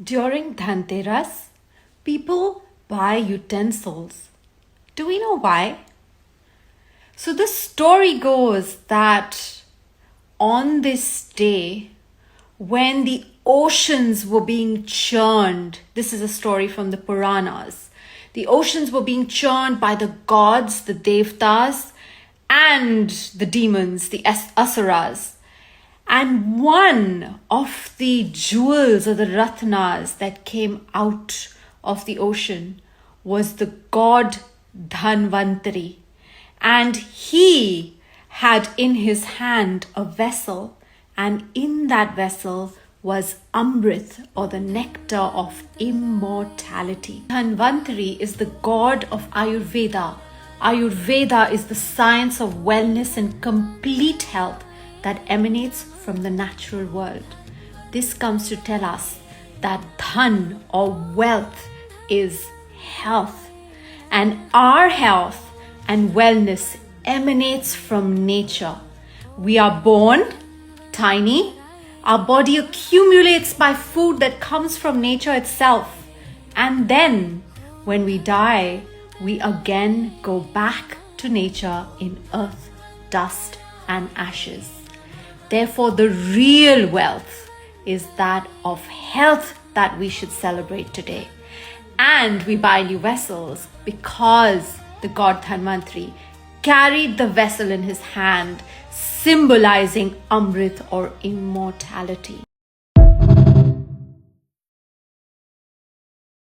During Dhanteras, people buy utensils. Do we know why? So the story goes that on this day, when the oceans were being churned, this is a story from the Puranas, the oceans were being churned by the gods, the Devtas, and the demons, the Asuras. And one of the jewels or the ratnas that came out of the ocean was the god Dhanvantari. And he had in his hand a vessel, and in that vessel was Amrit, or the nectar of immortality. Dhanvantari is the god of Ayurveda. Ayurveda is the science of wellness and complete health that emanates from the natural world. This comes to tell us that dhan or wealth is health, and our health and wellness emanates from nature. We are born tiny, our body accumulates by food that comes from nature itself, and then when we die, we again go back to nature in earth, dust and ashes. Therefore, the real wealth is that of health that we should celebrate today. And we buy new vessels because the god Dhanvantari carried the vessel in his hand, symbolizing Amrit or immortality.